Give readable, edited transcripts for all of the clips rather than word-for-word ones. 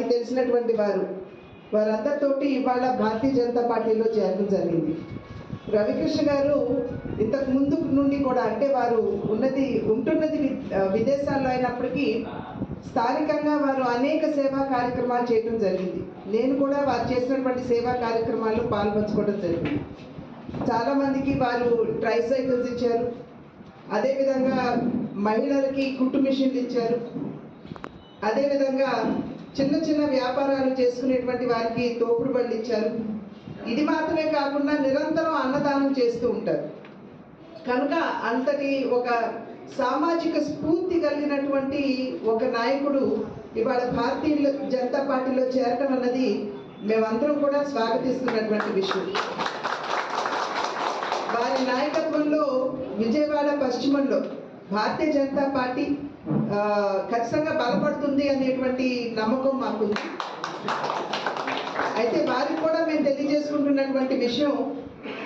నాకు తెలిసినటువంటి వారందరితోటి ఇవాళ భారతీయ జనతా పార్టీలో చేరడం జరిగింది. రవికృష్ణ గారు ఇంతకు ముందు నుండి కూడా, అంటే వారు ఉంటున్నది విదేశాల్లో అయినప్పటికీ స్థానికంగా వారు అనేక సేవా కార్యక్రమాలు చేయడం జరిగింది. నేను కూడా వారు చేసినటువంటి సేవా కార్యక్రమాల్లో పాల్పంచుకోవడం జరిగింది. చాలామందికి వారు ట్రైసైకిల్స్ ఇచ్చారు, అదేవిధంగా మహిళలకి కుట్టు మిషన్లు ఇచ్చారు, అదేవిధంగా చిన్న చిన్న వ్యాపారాలు చేసుకునేటువంటి వారికి తోపుడు బళ్ళు ఇచ్చారు. ఇది మాత్రమే కాకుండా నిరంతరం అన్నదానం చేస్తూ ఉంటారు. కనుక అంతటి ఒక సామాజిక స్ఫూర్తి కలిగినటువంటి ఒక నాయకుడు ఇవాళ భారతీయ జనతా పార్టీలో చేరటం అన్నది మేమందరం కూడా స్వాగతిస్తున్నటువంటి విషయం. వారి నాయకత్వంలో విజయవాడ పశ్చిమంలో భారతీయ జనతా పార్టీ ఖచ్చితంగా బలపడుతుంది అనేటువంటి నమ్మకం మాకుంది. అయితే వారికి కూడా మేము తెలియజేసుకుంటున్నటువంటి విషయం,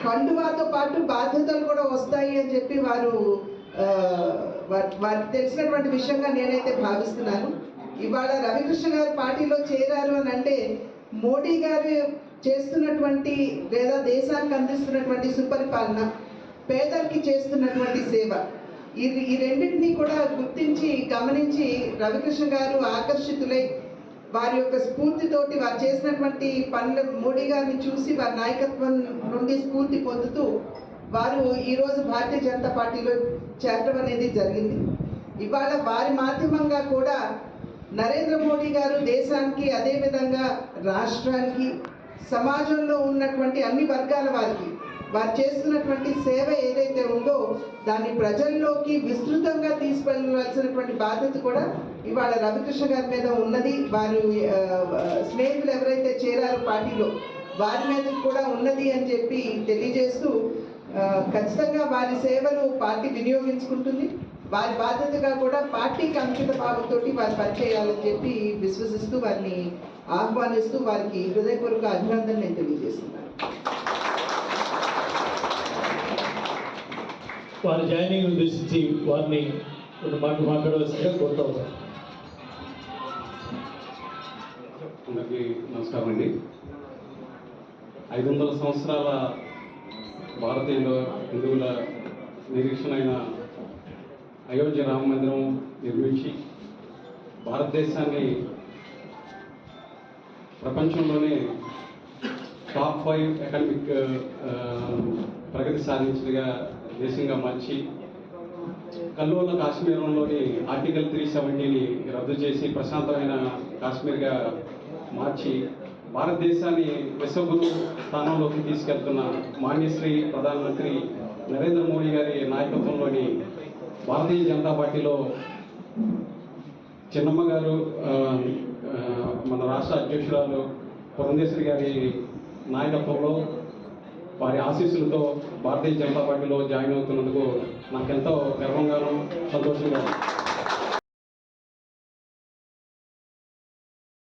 కండువాతో పాటు బాధ్యతలు కూడా వస్తాయి అని చెప్పి వారికి తెలిసినటువంటి విషయంగా నేనైతే భావిస్తున్నాను. ఇవాళ రవికృష్ణ గారు పార్టీలో చేరారు అని అంటే మోడీ గారు చేస్తున్నటువంటి లేదా దేశానికి అందిస్తున్నటువంటి సుపరిపాలన, పేదలకి చేస్తున్నటువంటి సేవ, ఈ రెండింటినీ కూడా గుర్తించి గమనించి రవికృష్ణ గారు ఆకర్షితులై వారి యొక్క స్ఫూర్తితోటి వారు చేసినటువంటి పనులు మోడీ గారిని చూసి వారి నాయకత్వం నుండి స్ఫూర్తి పొందుతూ వారు ఈరోజు భారతీయ జనతా పార్టీలో చేరడం అనేది జరిగింది. ఇవాళ వారి మాధ్యమంగా కూడా నరేంద్ర మోడీ గారు దేశానికి, అదేవిధంగా రాష్ట్రానికి, సమాజంలో ఉన్నటువంటి అన్ని వర్గాల వారికి వారు చేస్తున్నటువంటి సేవ ఏదైతే ఉందో దాన్ని ప్రజల్లోకి విస్తృతంగా తీసుకెళ్ళవలసినటువంటి బాధ్యత కూడా ఇవాళ రవికృష్ణ గారి మీద ఉన్నది. వారు స్నేహితులు ఎవరైతే చేరారో పార్టీలో వారి మీద కూడా ఉన్నది అని చెప్పి తెలియజేస్తూ, ఖచ్చితంగా వారి సేవలు పార్టీ వినియోగించుకుంటుంది. వారి బాధ్యతగా కూడా పార్టీకి అంకిత భావంతో వారు పనిచేయాలని చెప్పి విశ్వసిస్తూ వారిని ఆహ్వానిస్తూ వారికి హృదయపూర్వక అభినందనలు నేను తెలియజేస్తున్నాను. వారి జాయినింగ్ ఉద్దేశించి వారిని కొన్ని మాటలు మాట్లాడవలసిందిగా కోరుతా ఉన్నాను. అందరికీ నమస్కారం అండి. 500 సంవత్సరాల భారతీయుల హిందువుల నిరీక్షణ అయిన అయోధ్య రామ మందిరం నిర్మించి భారతదేశాన్ని ప్రపంచంలోనే టాప్ 5 ఎకనమిక్ ప్రగతి సాధించినగా దేశంగా మార్చి, కల్లోల కాశ్మీరంలోని ఆర్టికల్ 370ని రద్దు చేసి ప్రశాంతమైన కాశ్మీర్గా మార్చి భారతదేశాన్ని విశ్వగురు స్థానంలోకి తీసుకెళ్తున్న మాన్యశ్రీ ప్రధానమంత్రి నరేంద్ర మోడీ గారి నాయకత్వంలోని భారతీయ జనతా పార్టీలో చిన్నమ్మ గారు, మన రాష్ట్ర అధ్యక్షురాలు పురంధేశ్వరి గారి నాయకత్వంలో వారి ఆశీస్సులతో భారతీయ జనతా పార్టీలో జాయిన్ అవుతున్నందుకు నాకెంతో గర్వంగాను సంతోషంగా